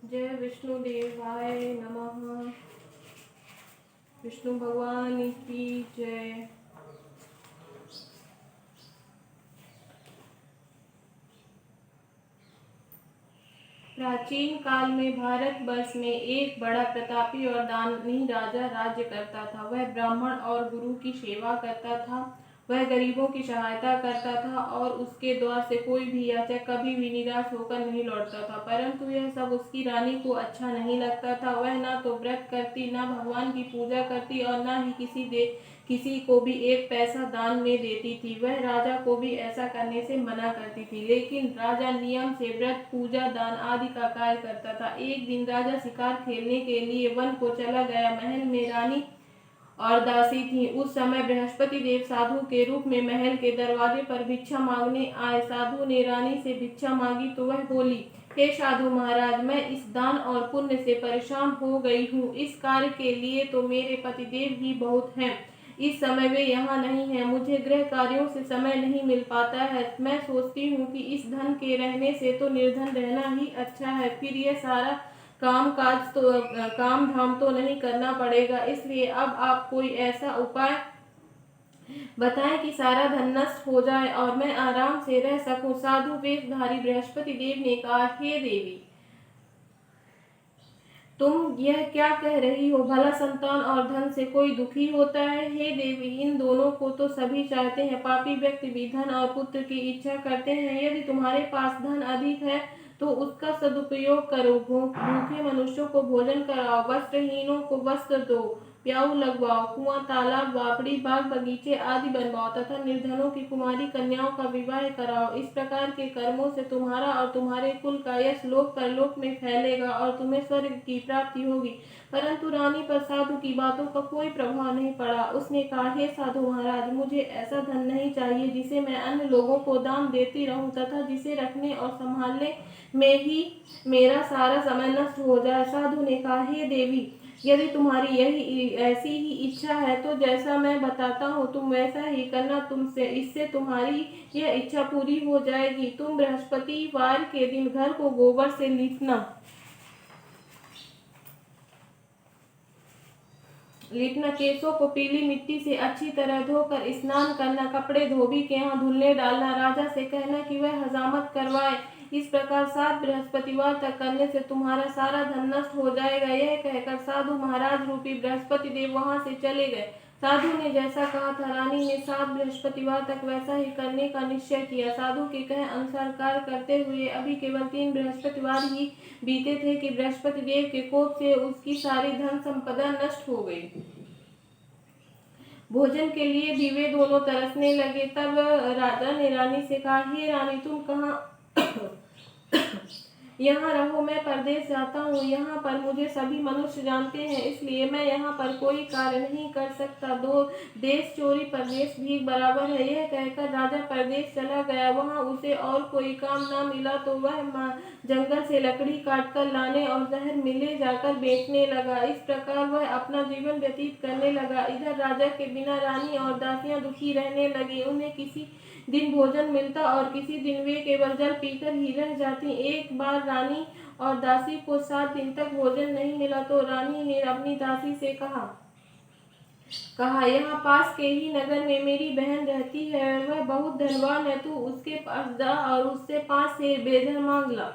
जय विष्णुदेवाय नमः। विष्णु भगवान की जय। प्राचीन काल में भारतवर्ष में एक बड़ा प्रतापी और दानी राजा राज्य करता था। वह ब्राह्मण और गुरु की सेवा करता था। वह गरीबों की सहायता करता था और उसके द्वार से कोई भी याचक कभी भी निराश होकर नहीं लौटता था। परंतु यह सब उसकी रानी को अच्छा नहीं लगता था। वह न तो व्रत करती, न भगवान की पूजा करती और न ही किसी को भी एक पैसा दान में देती थी। वह राजा को भी ऐसा करने से मना करती थी, लेकिन राजा नियम से व्रत, पूजा, दान आदि का कार्य करता था। एक दिन राजा शिकार खेलने के लिए वन को चला गया। महल में रानी और दासी थी। उस समय बृहस्पति देव साधु के रूप में महल के दरवाजे पर भिक्षा मांगने आए। साधु ने रानी से भिक्षा मांगी तो वह बोली, हे साधु महाराज, मैं इस दान और पुण्य से परेशान हो गई हूँ। इस कार्य के लिए तो मेरे पतिदेव ही बहुत हैं। इस समय वे यहाँ नहीं हैं। मुझे गृह कार्यों से समय नहीं मिल पाता है। मैं सोचती हूँ कि इस धन के रहने से तो निर्धन रहना ही अच्छा है। फिर यह सारा काम धाम तो नहीं करना पड़ेगा। इसलिए अब आप कोई ऐसा उपाय बताएं कि सारा धन नष्ट हो जाए और मैं आराम से रह सकूं। साधु वेशधारी बृहस्पति देव ने कहा, हे देवी, तुम यह क्या कह रही हो? भला संतान और धन से कोई दुखी होता है? हे देवी, इन दोनों को तो सभी चाहते हैं। पापी व्यक्ति भी धन और पुत्र की इच्छा करते हैं। यदि तुम्हारे पास धन अधिक है तो उसका सदुपयोग करो। भूखे मनुष्यों को भोजन कराओ, वस्त्रहीनों को वस्त्र दो, प्याऊ लगवाओ, कुआं, तालाब, बावड़ी, बाग बगीचे आदि बनवाओ तथा निर्धनों की कुमारी कन्याओं का विवाह कराओ। इस प्रकार के कर्मों से तुम्हारा और तुम्हारे कुल का यश लोक परलोक में फैलेगा और तुम्हें स्वर्ग की प्राप्ति होगी। परंतु रानी पर साधु की बातों का कोई प्रभाव नहीं पड़ा। उसने कहा, हे साधु महाराज, मुझे ऐसा धन नहीं चाहिए जिसे मैं अन्य लोगों को दान देती रहूं तथा जिसे रखने और संभालने में ही मेरा सारा समय नष्ट हो जाए। साधु ने कहा, हे देवी, यदि तुम्हारी यही ऐसी ही इच्छा है तो जैसा मैं बताता हूँ तुम वैसा ही करना। तुमसे इससे तुम्हारी यह इच्छा पूरी हो जाएगी। तुम बृहस्पतिवार के दिन घर को गोबर से लीपना, केशों को पीली मिट्टी से अच्छी तरह धोकर स्नान करना, कपड़े धोबी के यहाँ धुलने डालना, राजा से कहना कि वह हजामत करवाए। इस प्रकार 7 बृहस्पतिवार तक करने से तुम्हारा सारा धन नष्ट हो जाएगा। यह कहकर साधु महाराज रूपी बृहस्पति देव वहां से चले गए। साधु ने जैसा कहा था, रानी ने 7 बृहस्पतिवार तक वैसा ही करने का निश्चय किया। साधु के कहे अनुसार कार्य करते हुए अभी केवल 3 बृहस्पतिवार ही बीते थे कि बृहस्पति देव के कोप से उसकी सारी धन संपदा नष्ट हो गई। भोजन के लिए भी वे दोनों तरसने लगे। तब राजा ने रानी से कहा, हे रानी, तुम कहाँ यहाँ रहो, मैं परदेश जाता हूँ। यहाँ पर मुझे सभी मनुष्य जानते हैं, इसलिए मैं यहाँ पर कोई कार्य नहीं कर सकता। दो देश चोरी परदेश भी बराबर है। यह कहकर राजा परदेश चला गया। वहाँ उसे और कोई काम न मिला तो वह जंगल से लकड़ी काटकर लाने और शहर में ले जाकर बेचने लगा। इस प्रकार वह अपना जीवन व्यतीत करने लगा। इधर राजा के बिना रानी और दासियां दुखी रहने लगी। उन्हें किसी दिन भोजन मिलता और किसी दिन वे केवल जल पीकर ही रह जाती। एक बार रानी और दासी को 7 दिन तक भोजन नहीं मिला तो रानी ने अपनी दासी से कहा, यहाँ पास के ही नगर में मेरी बहन रहती है, वह बहुत धनवान है। तू उसके पास जा और उससे 5 सेर बेजर मांग ला,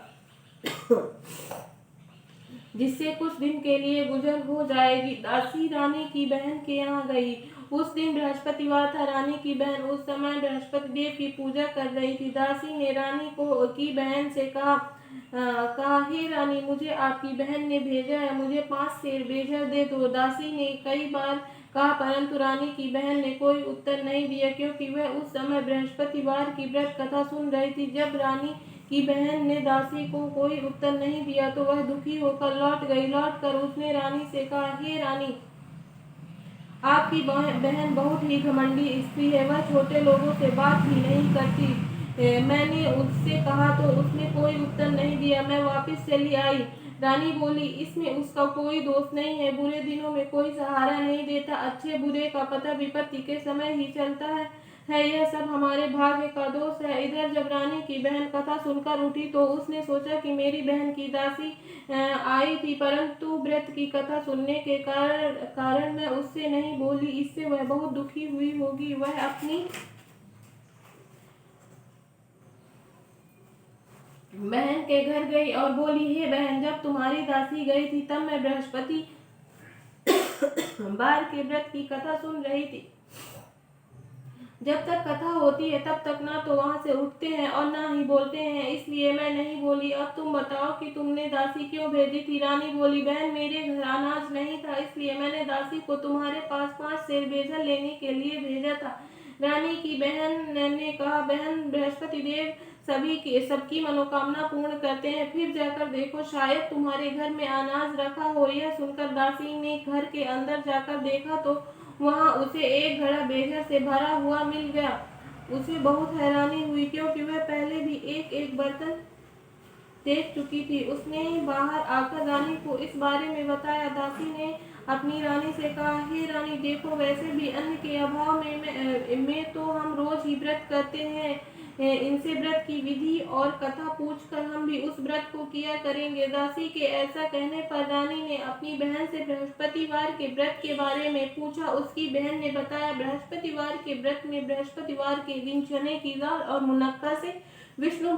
जिससे कुछ दिन के लिए गुजर हो जाएगी। दासी रानी की बहन के यहाँ गई। उस दिन बृहस्पतिवार था। रानी की बहन उस समय बृहस्पति देव की पूजा कर रही थी। दासी ने रानी की बहन से कहा, हे रानी, मुझे आपकी बहन ने भेजा है, मुझे 5 सेर बेजर दे दो। दासी ने कई बार कहा, परंतु रानी की बहन ने कोई उत्तर नहीं दिया, क्योंकि वह उस समय बृहस्पतिवार की व्रत कथा सुन रही थी। जब रानी की बहन ने दासी को कोई उत्तर नहीं दिया तो वह दुखी होकर लौट गई। लौटकर उसने रानी से कहा, हे रानी, आपकी बहन बहुत ही घमंडी स्त्री है, वह छोटे लोगों से बात ही नहीं करती। मैंने उससे कहा तो उसने कोई उत्तर नहीं दिया, मैं वापस चली आई। रानी बोली, इसमें उसका कोई दोष नहीं है। बुरे दिनों में कोई सहारा नहीं देता, अच्छे बुरे का पता विपत्ति के समय ही चलता है। है, यह सब हमारे भाग्य का दोष है। इधर जब रानी की बहन कथा सुनकर उठी तो उसने सोचा कि मेरी बहन की दासी आई थी, परंतु व्रत की कथा सुनने के कारण मैं उससे नहीं बोली, इससे वह बहुत दुखी हुई होगी। वह अपनी बहन के घर गई और बोली, हे बहन, जब तुम्हारी दासी गई थी तब मैं बृहस्पति बार के व्रत की कथा सुन रही थी। जब तक कथा होती है तब तक ना तो वहां से उठते हैं और ना ही बोलते हैं, इसलिए मैं नहीं बोली। अब तुम बताओ कि तुमने दासी क्यों भेजी थी? रानी बोली, बहन, मेरे घर अनाज नहीं था, इसलिए मैंने दासी को तुम्हारे पास 5 सेर बेजा लेने के लिए भेजा था। रानी की बहन ने कहा, बहन, बृहस्पति देव सबकी मनोकामना पूर्ण करते हैं, फिर जाकर देखो, शायद तुम्हारे घर में अनाज रखा हो। यह सुनकर दासी ने घर के अंदर जाकर देखा तो वहां उसे एक घड़ा बेजा से भरा हुआ मिल गया। उसे बहुत हैरानी हुई, क्योंकि वह पहले भी एक एक बर्तन देख चुकी थी। उसने बाहर आकर रानी को इस बारे में बताया। दासी ने अपनी रानी से कहा, हे रानी, देखो, वैसे भी अन्न के अभाव में तो हम रोज ही व्रत करते हैं। इनसे व्रत की विधि और कथा पूछकर हम भी उस व्रत को किया करेंगे। दासी के ऐसा कहने पर रानी ने अपनी बहन से बृहस्पतिवार के व्रत के बारे में पूछा। उसकी बहन ने बताया, बृहस्पतिवार के व्रत में बृहस्पतिवार के दिन चने की दाल और मुनक्का से विष्णु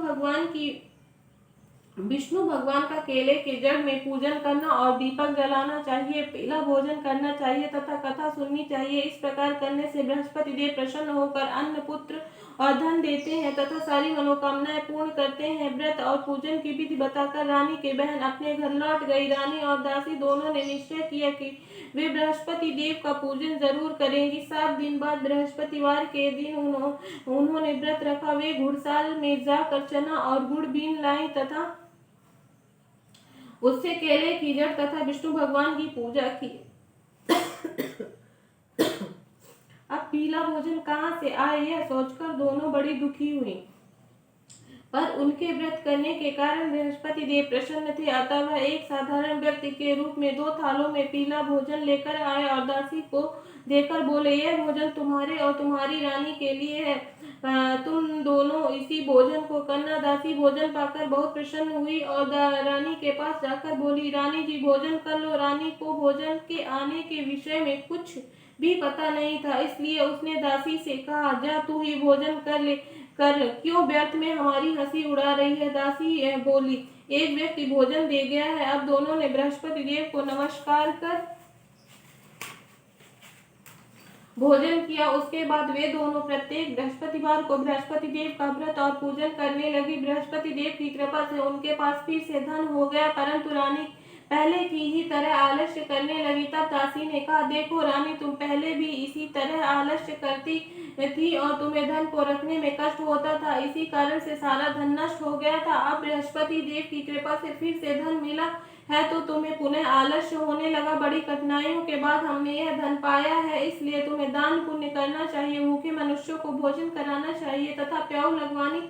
भगवान का केले के जड़ में पूजन करना और दीपक जलाना चाहिए, पीला भोजन करना चाहिए तथा कथा सुननी चाहिए। इस प्रकार करने से बृहस्पति देव प्रसन्न होकर अन्न, पुत्र और धन देते हैं तथा सारी मनोकामनाएं पूर्ण करते हैं। व्रत और पूजन की विधि बताकर रानी की बहन अपने घर लौट गई। रानी और दासी दोनों ने निश्चय किया कि वे बृहस्पति देव का पूजन जरूर करेंगी। 7 दिन बाद बृहस्पतिवार के दिन उन्होंने व्रत रखा। वे घुड़साल में जाकर चना और गुड़ बीन लाई तथा उससे केले की जड़ तथा विष्णु भगवान की पूजा की। अब पीला भोजन कहाँ से आए, यह सोचकर दोनों बड़ी दुखी हुई, पर उनके व्रत करने के कारण बृहस्पति देव प्रसन्न थे। अतः वह एक साधारण व्यक्ति के रूप में 2 थालों में पीला भोजन लेकर आए और दासी को देकर बोले, यह भोजन तुम्हारे और तुम्हारी रानी के लिए है, तुम दोनों इसी भोजन को करना। दासी भोजन पाकर बहुत प्रसन्न हुई और रानी के पास जाकर बोली, रानी जी, भोजन कर लो। रानी को भोजन के आने के विषय में कुछ भी पता नहीं था, इसलिए उसने दासी से कहा, जा तू ही भोजन कर क्यों व्यर्थ में हमारी हंसी उड़ा रही है? दासी बोली, एक व्यक्ति भोजन दे गया है। अब दोनों ने बृहस्पति देव को नमस्कार कर भोजन किया। उसके बाद वे दोनों प्रत्येक बृहस्पतिवार को बृहस्पति देव का व्रत और पूजन करने लगी। बृहस्पति देव की कृपा से उनके पास फिर से धन हो गया, परंतु रानी पहले की ही तरह आलस्य करने लगी। तब दासी ने कहा, देखो रानी, तुम पहले भी इसी तरह आलस्य करती थी और तुम्हें धन को रखने में कष्ट होता था, इसी कारण से सारा धन नष्ट हो गया था। अब बृहस्पति देव की कृपा से फिर से धन मिला है तो तुम्हें पुनः आलस्य होने लगा। बड़ी कठिनाइयों के बाद हमने यह धन पाया है, इसलिए तुम्हें दान पुण्य करना चाहिए, भूखे मनुष्यों को भोजन कराना चाहिए तथा प्याऊ लगवानी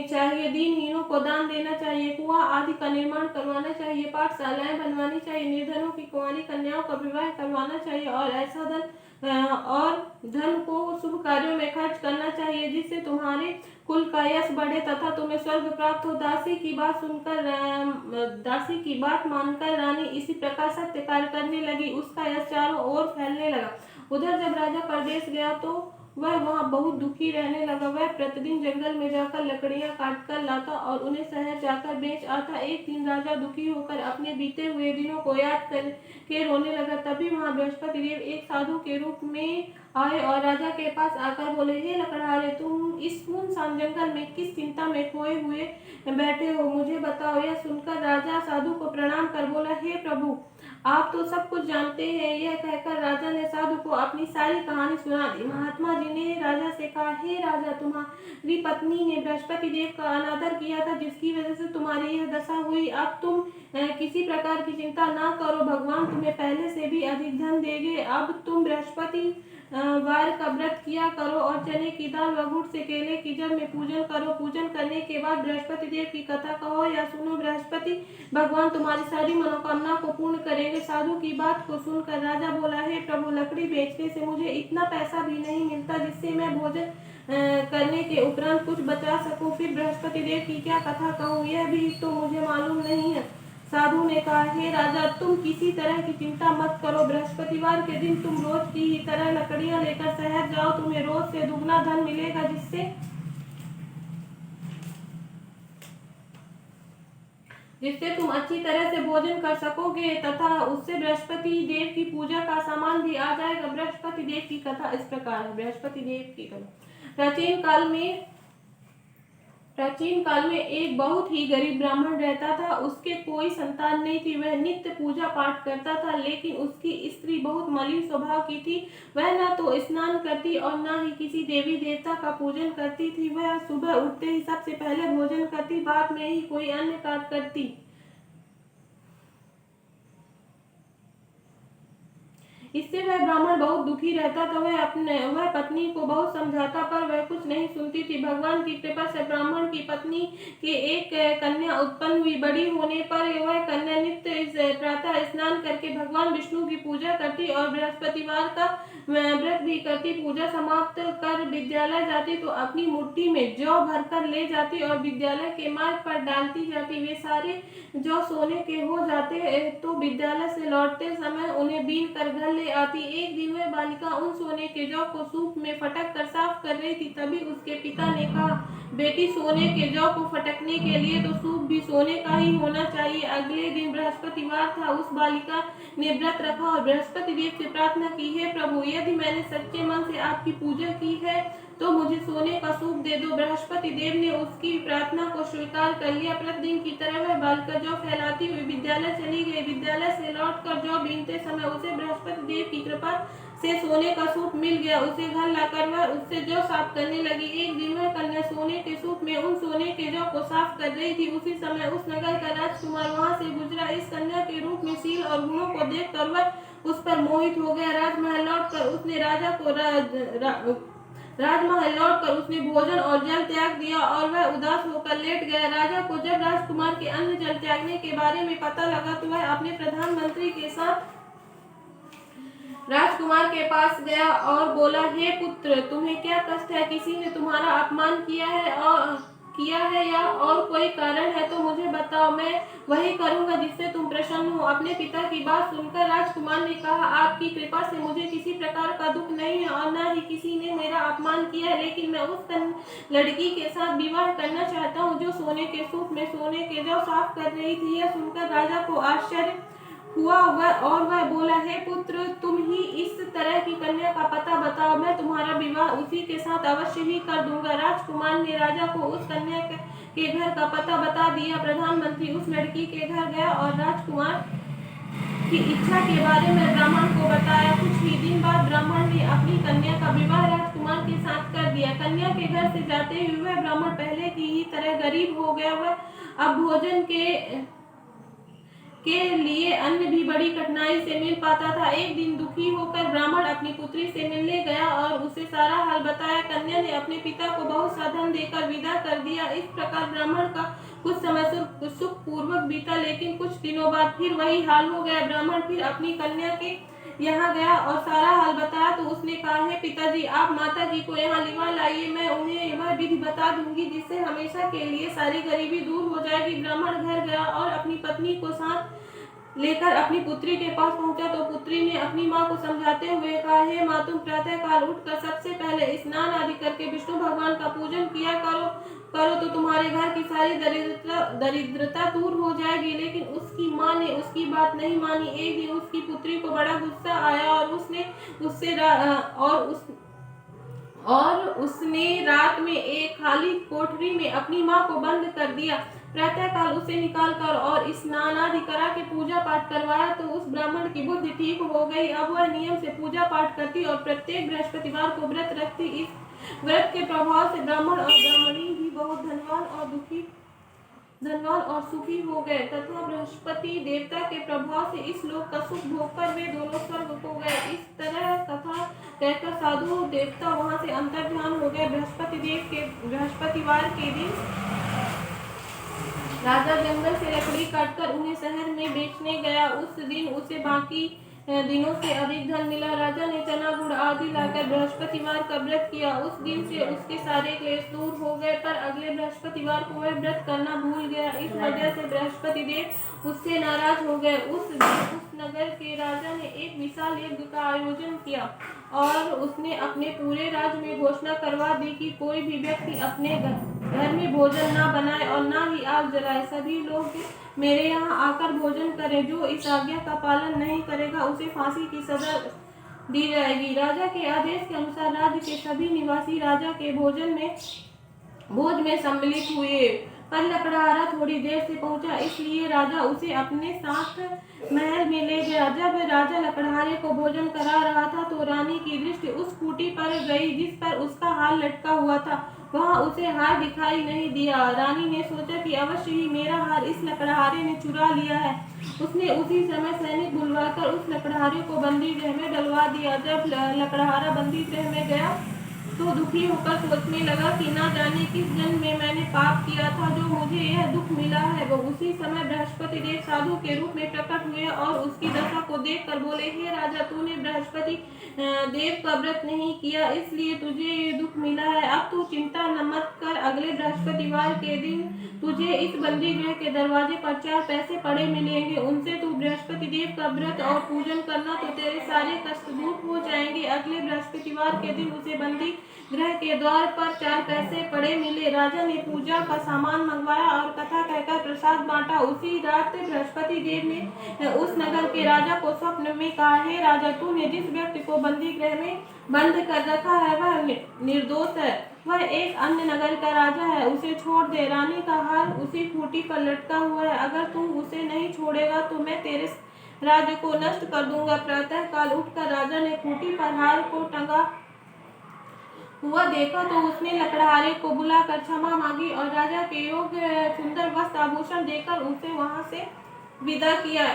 चाहिए, दीनहीनों को दान देना चाहिए, कुआं आदि का निर्माण करवाना चाहिए, पाठशालाएं बनवानी चाहिए, निर्धनों की कुंवारी कन्याओं का विवाह करवाना चाहिए और ऐसा धन को शुभ कार्यों में खर्च करना चाहिए, जिससे तुम्हारे कुल का यश बढ़े तथा तुम्हें स्वर्ग प्राप्त हो। दासी की बात मानकर रानी इसी प्रकार सत्य कार्य करने लगी। उसका यश चारों ओर फैलने लगा। उधर जब राजा परदेश गया तो वह वहां बहुत दुखी रहने लगा। वह प्रतिदिन जंगल में जाकर लकड़ियां काट कर लाता और उन्हें शहर जाकर बेच आता। एक दिन राजा दुखी होकर अपने बीते हुए दिनों को याद करके रोने लगा। तभी वहां बृहस्पति देव एक साधु के रूप में आए और राजा के पास आकर बोले, हे लकड़हारे, तुम इस सुनसान जंगल में किस चिंता में खोए हुए बैठे हो, मुझे बताओ। यह सुनकर राजा साधु को प्रणाम कर बोला, हे प्रभु, आप तो सब कुछ जानते हैं। यह कहकर राजा ने साधु को अपनी सारी कहानी सुना दी। महात्मा जी ने राजा से कहा, हे राजा, तुम्हारी पत्नी ने बृहस्पति देव का अनादर किया था, जिसकी वजह से तुम्हारी यह दशा हुई। अब तुम किसी प्रकार की चिंता ना करो, भगवान तुम्हें पहले से भी अधिक धन देंगे। अब तुम बृहस्पति वार का व्रत किया करो और चने की दाल व गुड़ से केले की जड़ में पूजन करो। पूजन करने के बाद बृहस्पति देव की कथा कहो या सुनो, बृहस्पति भगवान तुम्हारी सारी मनोकामना को पूर्ण करेंगे। साधु की बात को सुनकर राजा बोला, हे प्रभु, लकड़ी बेचने से मुझे इतना पैसा भी नहीं मिलता जिससे मैं भोजन करने के उपरांत कुछ बचा सकूं। फिर बृहस्पति देव की क्या कथा कहूँ, यह भी तो मुझे मालूम नहीं है। साधु ने कहा, हे राजा, तुम किसी तरह की चिंता मत करो। बृहस्पतिवार के दिन तुम रोज की ही तरह लकड़ियां लेकर शहर जाओ। तुम्हें रोज से दुगना धन मिलेगा, जिससे तुम अच्छी तरह से भोजन कर सकोगे तथा उससे बृहस्पति देव की पूजा का सामान भी आ जाएगा। बृहस्पति देव की कथा इस प्रकार है। बृहस्पति देव की कथा। प्राचीन काल में एक बहुत ही गरीब ब्राह्मण रहता था। उसके कोई संतान नहीं थी। वह नित्य पूजा पाठ करता था, लेकिन उसकी स्त्री बहुत मलिन स्वभाव की थी। वह न तो स्नान करती और न ही किसी देवी देवता का पूजन करती थी। वह सुबह उठते ही सबसे पहले भोजन करती, बाद में ही कोई अन्य कार्य करती। इससे वह ब्राह्मण बहुत दुखी रहता था। वह पत्नी को बहुत समझाता, पर वह कुछ नहीं सुनती थी। भगवान की कृपा से ब्राह्मण की पत्नी के एक कन्या उत्पन्न हुई। बड़ी होने पर वह कन्या नित्य प्रातः स्नान करके भगवान विष्णु की पूजा करती और बृहस्पतिवार का व्रत भी करती। पूजा समाप्त कर विद्यालय जाती तो अपनी मुट्ठी में जौ भरकर ले जाती और विद्यालय के मार्ग पर डालती जाती। वे सारे जौ सोने के हो जाते तो विद्यालय से लौटते समय उन्हें बीन कर घर ले आती। एक दिन वह बालिका उन सोने के जौ को सूप में फटक कर साफ कर रही थी। तभी उसके पिता ने कहा, बेटी, सोने के जौ को फटकने के लिए तो सूप भी सोने का ही होना चाहिए। अगले दिन बृहस्पतिवार था। उस बालिका ने व्रत रखा और बृहस्पति देव से प्रार्थना की, हे प्रभु, यदि मैंने सच्चे मन से आपकी पूजा की है तो मुझे सोने का सूप दे दो। बृहस्पति देव ने उसकी प्रार्थना को स्वीकार कर लिया। प्रतिदिन की तरह वह बालिका जौ फैलाती हुई विद्यालय चली गई। विद्यालय से लौटकर जौ बीनते समय उसे बृहस्पति देव की कृपा से सोने का सूप मिल गया। उसे घर लाकर वह उससे जौ साफ करने लगी। एक दिन वह कन्या सोने के सूप में उन सोने के जौ को साफ कर रही थी। उसी समय उस नगर का राजकुमार वहां से गुजरा। इस कन्या के रूप में शील और गुणों को देखकर वह उस पर मोहित हो गया। राजमहल लौटकर उसने भोजन और जल त्याग दिया और वह उदास होकर लेट गया। राजा को जब राजकुमार के अन्न जल त्यागने के बारे में पता लगा तो वह अपने प्रधानमंत्री के साथ राजकुमार के पास गया और बोला, हे पुत्र, तुम्हें क्या कष्ट है? किसी ने तुम्हारा अपमान किया है या और कोई कारण है तो मुझे बताओ, मैं वही करूंगा जिससे तुम प्रसन्न हो। अपने पिता की बात सुनकर राजकुमार ने कहा, आपकी कृपा से मुझे किसी प्रकार का दुख नहीं है और न ही किसी ने मेरा अपमान किया है, लेकिन मैं उस लड़की के साथ विवाह करना चाहता हूँ जो सोने के सूप में सोने के जौ साफ कर रही थी। यह सुनकर राजा को आश्चर्य हुआ और वह बोला, हे पुत्र, तुम ही इस तरह की कन्या का पता बताओ, मैं तुम्हारा विवाह उसी के साथ अवश्य ही कर दूंगा। राजकुमार ने राजा को उस कन्या के घर का पता बता दिया। प्रधानमंत्री उस लड़की के घर गया और राजकुमार की इच्छा के बारे में ब्राह्मण को बताया। कुछ ही दिन बाद ब्राह्मण ने अपनी कन्या का विवाह राजकुमार के साथ कर दिया। कन्या के घर से जाते हुए वह ब्राह्मण पहले की ही तरह गरीब हो गया। वह अब भोजन के लिए अन्न भी बड़ी कठिनाई से मिल पाता था। एक दिन दुखी होकर ब्राह्मण अपनी पुत्री से मिलने गया और उसे सारा हाल बताया। कन्या ने अपने पिता को बहुत सा धन देकर विदा कर दिया। इस प्रकार ब्राह्मण का कुछ समय सुख पूर्वक बीता, लेकिन कुछ दिनों बाद फिर वही हाल हो गया। ब्राह्मण फिर अपनी कन्या के यहाँ गया और सारा हाल बताया तो उसने कहा, हे पिताजी, आप माता जी को यहाँ लिवा लाइए, मैं उन्हें वह विधि बता दूंगी जिससे हमेशा के लिए सारी गरीबी दूर हो जाएगी। ब्राह्मण घर गया और अपनी पत्नी को साथ लेकर अपनी पुत्री के पास पहुंचा तो पुत्री ने अपनी माँ को समझाते हुए कहा, हे माँ, तुम प्रातः काल उठकर सबसे पहले स्नान आदि करके विष्णु भगवान का पूजन किया करो तो तुम्हारे घर की सारी दरिद्रता दूर हो जाएगी। लेकिन उसकी माँ ने उसकी बात नहीं मानी। एक दिन उसकी पुत्री को बड़ा गुस्सा आया और उसने रात में एक खाली कोठरी में अपनी माँ को बंद कर दिया। प्रातःकाल उसे निकालकर और स्नान आदि करा के पूजा पाठ करवाया तो उस ब्राह्मण की बुद्धि ठीक हो गई। अब वह नियम से पूजा पाठ करती और प्रत्येक बृहस्पतिवार को व्रत रखती। इस व्रत के प्रभाव से ब्राह्मण और ब्राह्मणी भी बहुत धनवान और सुखी हो गए तथा बृहस्पति देवता के प्रभाव से इस लोक का सुख भोगकर वे दोनों स्वर्ग को गए। इस तरह कथा कहकर साधु देवता वहां से अंतर्ध्यान हो गए। बृहस्पतिवार के दिन राजा जंगल से लकड़ी काटकर उन्हें शहर में बेचने गया। उस दिन उसे बाकी दिनों से अधिक धन मिला। राजा ने चना गुड़ आदि लाकर बृहस्पतिवार का व्रत किया। उस दिन से उसके सारे क्लेश दूर हो गए, पर अगले बृहस्पतिवार को वह व्रत करना भूल गया। इस वजह से बृहस्पति देव उससे नाराज हो गए। उस दिन उस नगर के राजा ने एक विशाल यज्ञ का आयोजन किया और उसने अपने पूरे राज्य में घोषणा करवा दी कि कोई भी व्यक्ति अपने घर में भोजन ना बनाए और ना ही आग जलाए। सभी लोग मेरे यहाँ आकर भोजन करें। जो इस आज्ञा का पालन नहीं करेगा उसे फांसी की सजा दी जाएगी। राजा के आदेश के अनुसार राज्य के सभी निवासी राजा के भोज में सम्मिलित हुए। पर लकड़हारा थोड़ी देर से पहुंचा, इसलिए राजा उसे अपने साथ महल में ले गया। जब राजा लकड़हारे को भोजन करा रहा था तो रानी की दृष्टि उस खूंटी पर गई जिस पर उसका हार लटका हुआ था। वहां उसे हार दिखाई नहीं दिया। रानी ने सोचा कि अवश्य ही मेरा हार इस लकड़हारे ने चुरा लिया है। उसने उसी समय सैनिक बुलवाकर उस लकड़हारे को बंदी गृह में डलवा दिया। जब लकड़हारा बंदी गृह में गया तो दुखी होकर सोचने लगा कि ना जाने किस जन्म में मैंने पाप किया था जो मुझे यह दुख मिला है। वो उसी समय बृहस्पति देव साधु के रूप में प्रकट हुए और उसकी दशा को देखकर बोले, हे राजा, तूने बृहस्पति देव का व्रत नहीं किया, इसलिए तुझे ये दुख मिला है। अब तू चिंता न मत कर, अगले बृहस्पतिवार के दिन तुझे इस बंदी गृह के दरवाजे पर 4 पैसे पड़े मिलेंगे। उनसे तू बृहस्पति देव का व्रत और पूजन करना तो तेरे सारे कष्ट दूर हो जाएंगे। अगले बृहस्पतिवार के दिन उसे बंदी गृह के द्वार पर 4 पैसे पड़े मिले। राजा ने पूजा का सामान मंगवाया और कथा कहकर प्रसाद बांटा। उसी रात बृहस्पति देव ने उस नगर के राजा को स्वप्न में कहा, हे राजा, तूने जिस व्यक्ति को बंदी गृह में बंद कर रखा है वह निर्दोष है। वह एक अन्य नगर का राजा है, उसे छोड़ दे। रानी का हार उसी खूंटी पर लटका हुआ है। अगर तू उसे नहीं छोड़ेगा तो मैं तेरे राज्य को नष्ट कर दूंगा। प्रातः काल उठकर राजा ने खूंटी पर हार को टंगा हुआ देखा तो उसने लकड़हारे को बुलाकर क्षमा मांगी और राजा के योग्य सुंदर वस्त्र आभूषण देकर उसे वहां से विदा किया।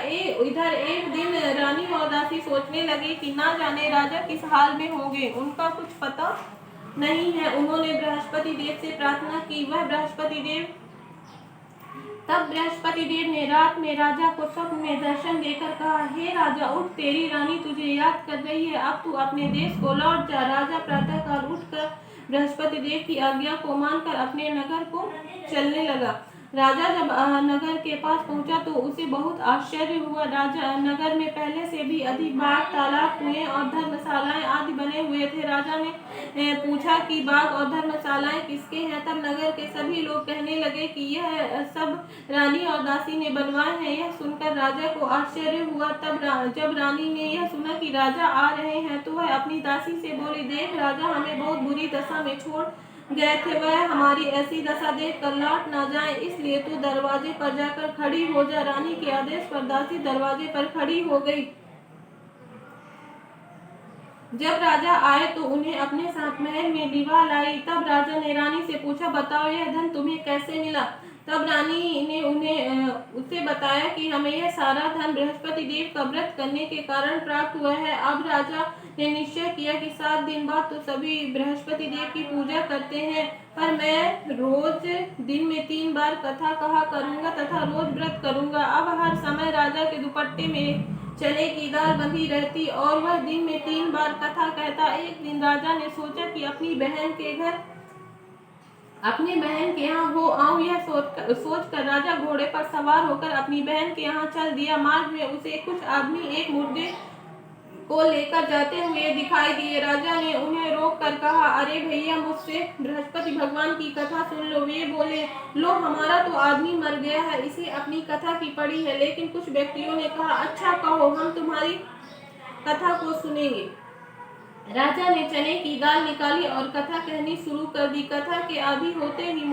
इधर एक दिन रानी और दासी सोचने लगे कि ना जाने राजा किस हाल में होंगे, उनका कुछ पता नहीं है। उन्होंने बृहस्पति देव से प्रार्थना की। तब बृहस्पति देव ने रात में राजा को स्वप्न में दर्शन देकर कहा, हे राजा, उठ, तेरी रानी तुझे याद कर रही है। अब तू अपने देश को लौट जा। राजा प्रातःकाल उठकर बृहस्पति देव की आज्ञा को मानकर अपने नगर को चलने लगा। राजा जब नगर के पास पहुंचा तो उसे बहुत आश्चर्य हुआ। राजा नगर में पहले से भी अधिक बाग, तालाब, कुएं और धर्मशालाएं आदि बने हुए थे। राजा ने पूछा कि बाग और धर्मशालाएं किसके हैं। तब नगर के सभी लोग कहने लगे कि यह सब रानी और दासी ने बनवाए हैं। यह सुनकर राजा को आश्चर्य हुआ। तब जब रानी ने यह सुना कि राजा आ रहे हैं तो वह अपनी दासी से बोली, देख, राजा हमें बहुत बुरी दशा में छोड़ गए थे। वह हमारी ऐसी दशा देख कर लौट ना जाए, इसलिए तू दरवाजे पर जाकर खड़ी हो जा। रानी के आदेश पर दासी दरवाजे पर खड़ी हो गई। जब राजा आए तो उन्हें अपने साथ महल में लिवा लाई। तब राजा ने रानी से पूछा, बताओ, यह धन तुम्हें कैसे मिला। तब रानी ने उसे बताया कि हमें यह सारा धन बृहस्पति देव का व्रत करने के कारण प्राप्त हुआ है। अब राजा ने निश्चय किया कि 7 दिन बाद तो सभी बृहस्पति देव की पूजा करते हैं, पर मैं रोज दिन में 3 बार कथा कहा करूंगा तथा रोज व्रत करूंगा। अब हर समय राजा के दुपट्टे में चने की दाल बंधी रहती और वह दिन में 3 बार कथा कहता। एक दिन राजा ने सोचा कि अपनी बहन के यहाँ हो आऊं। यह सोचकर राजा घोड़े पर सवार होकर अपनी बहन के यहाँ चल दिया। मार्ग में उसे कुछ आदमी एक मुर्दे को लेकर जाते हुए दिखाई दिए। राजा ने उन्हें रोक कर कहा, अरे भैया, मुझसे बृहस्पति भगवान की कथा सुन लो। वे बोले, लो, हमारा तो आदमी मर गया है, इसे अपनी कथा की पड़ी है। लेकिन कुछ व्यक्तियों ने कहा, अच्छा, कहो, हम तुम्हारी कथा को सुनेंगे। राजा ने चने की दाल निकाली और कथा कहनी शुरू कर दी। कथा के आदि होते ही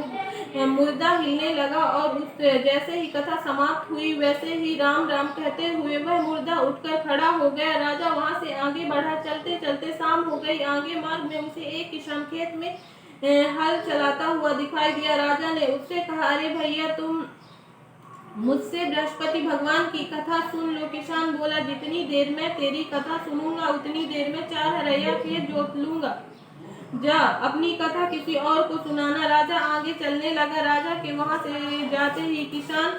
मुर्दा हिलने लगा और जैसे ही कथा समाप्त हुई वैसे ही राम राम कहते हुए वह मुर्दा उठकर खड़ा हो गया। राजा वहां से आगे बढ़ा। चलते चलते शाम हो गई। आगे मार्ग में उसे एक किसान खेत में हल चलाता हुआ दिखाई दिया। राजा ने उससे कहा, अरे भैया, तुम मुझसे बृहस्पति भगवान की कथा सुन लो। किसान बोला, जितनी देर में तेरी कथा सुनूंगा उतनी देर में 4 हरैया खेत जोत लूंगा। जा, अपनी कथा किसी और को सुनाना। राजा आगे चलने लगा। राजा के वहां से जाते ही किसान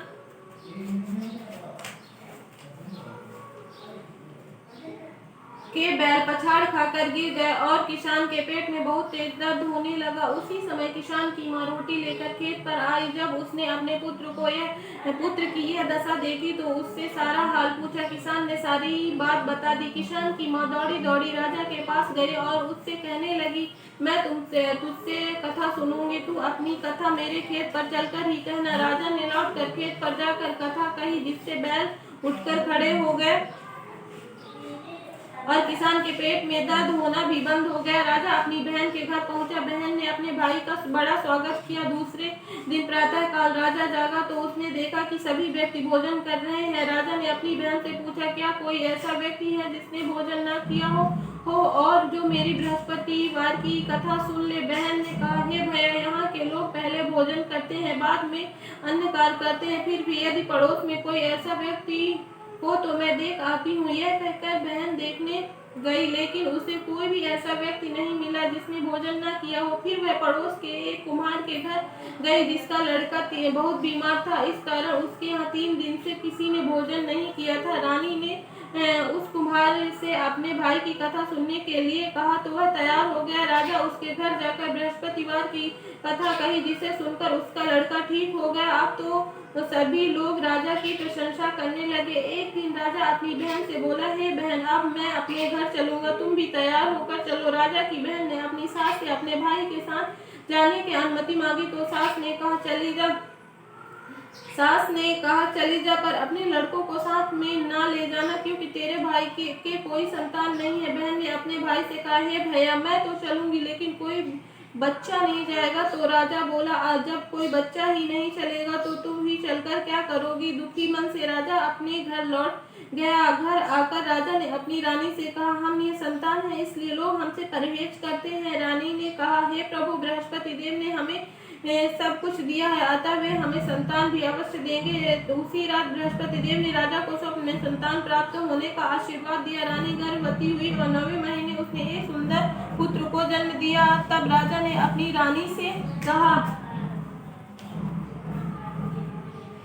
के बैल पछाड़ खाकर गिर गए और किसान के पेट में बहुत तेज दर्द होने लगा। उसी समय किसान की माँ रोटी लेकर खेत पर आई। जब उसने अपने पुत्र की यह दशा देखी तो उससे सारा हाल पूछा। किसान ने सारी बात बता दी। किसान की माँ दौड़ी दौड़ी राजा के पास गई और उससे कहने लगी, मैं तुझसे कथा सुनूंगी, तू अपनी कथा मेरे खेत पर चलकर ही कहना। राजा ने लौटकर खेत पर जाकर कथा कही, जिससे बैल उठकर खड़े हो गए और किसान के पेट में दर्द होना भी बंद हो गया। राजा अपनी बहन के घर पहुंचा। बहन ने अपने भाई का बड़ा स्वागत किया। दूसरे दिन प्रातः काल राजा जागा तो उसने देखा कि सभी व्यक्ति भोजन कर रहे हैं। राजा ने अपनी बहन से पूछा, क्या कोई ऐसा व्यक्ति है जिसने भोजन न किया हो और जो मेरी बृहस्पतिवार की कथा सुन ले। बहन ने कहा, हे भैया, यहाँ के लोग पहले भोजन करते हैं, बाद में अन्य कार्य करते हैं। फिर भी यदि पड़ोस में कोई ऐसा व्यक्ति हो तो मैं देख आती हूँ। यह कहकर बहन देखने गई, लेकिन उसे कोई भी ऐसा व्यक्ति नहीं मिला जिसने भोजन न किया हो। फिर वह पड़ोस के एक कुम्हार के घर गई, जिसका लड़का बहुत बीमार था। इस कारण उसके यहाँ 3 दिन से किसी ने भोजन नहीं किया था। रानी ने उस कुम्हार से अपने भाई की कथा सुनने के लिए कहा तो वह तैयार हो गया। राजा उसके घर जाकर बृहस्पतिवार की कथा कही, जिसे सुनकर उसका लड़का ठीक हो गया। अब तो सभी लोग राजा की प्रशंसा करने लगे। एक दिन राजा अपनी बहन से बोला, हे बहन, अब मैं अपने घर चलूंगा, तुम भी तैयार होकर चलो। राजा की बहन ने अपनी सास से अपने भाई के साथ जाने की अनुमति मांगी तो सास ने कहा, चली जा, पर अपने लड़कों को साथ में ना ले जाना, क्योंकि तेरे भाई के कोई संतान नहीं है। बहन ने अपने भाई से कहा, हे भैया, मैं तो चलूंगी, लेकिन कोई बच्चा नहीं जाएगा। तो राजा बोला, जब कोई बच्चा ही नहीं चलेगा तो तुम ही चलकर क्या करोगी। दुखी मन से राजा अपने घर लौट गया। घर आकर राजा ने अपनी रानी से कहा, हम ये संतान है, इसलिए लोग हमसे परहेज करते हैं। रानी ने कहा, हे प्रभु, बृहस्पति देव ने हमें सब कुछ दिया है, अतः वे हमें संतान भी अवश्य देंगे। तो उसी रात बृहस्पति देव ने राजा को स्वप्न में संतान प्राप्त होने का आशीर्वाद दिया। रानी गर्भवती हुई और 9वें महीने उसने एक सुंदर पुत्र को जन्म दिया। तब राजा ने अपनी रानी से कहा,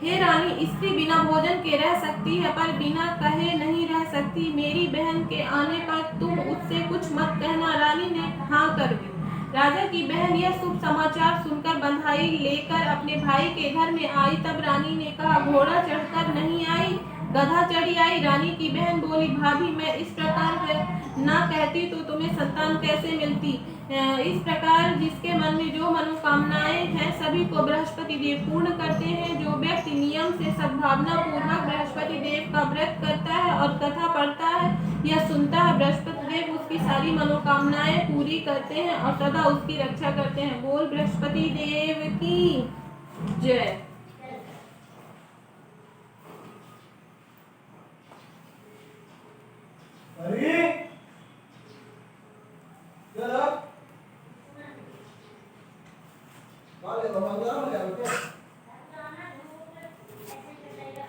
हे रानी, स्त्री बिना भोजन के रह सकती है, पर बिना कहे नहीं रह सकती। मेरी बहन के आने पर तुम उससे कुछ मत कहना। रानी ने हाँ कर दी। राजा की बहन यह शुभ समाचार सुनकर बधाई लेकर अपने भाई के घर में आई। तब रानी ने कहा, घोड़ा चढ़कर नहीं आई, गधा चढ़ी आई। रानी की बहन बोली, भाभी, मैं इस प्रकार ना कहती तो तुम्हें संतान कैसे मिलती। इस प्रकार जिसके मन में जो मनोकामनाएं हैं, सभी को बृहस्पति देव पूर्ण करते हैं। जो व्यक्ति नियम से सद्भावना पूर्वक बृहस्पति देव का व्रत करता है और कथा पढ़ता है या सुनता है, बृहस्पति देव उसकी सारी मनोकामनाएं पूरी करते हैं और सदा उसकी रक्षा करते हैं। बोल बृहस्पति देव की जय। Vale, lo mandamos ya, ¿ok?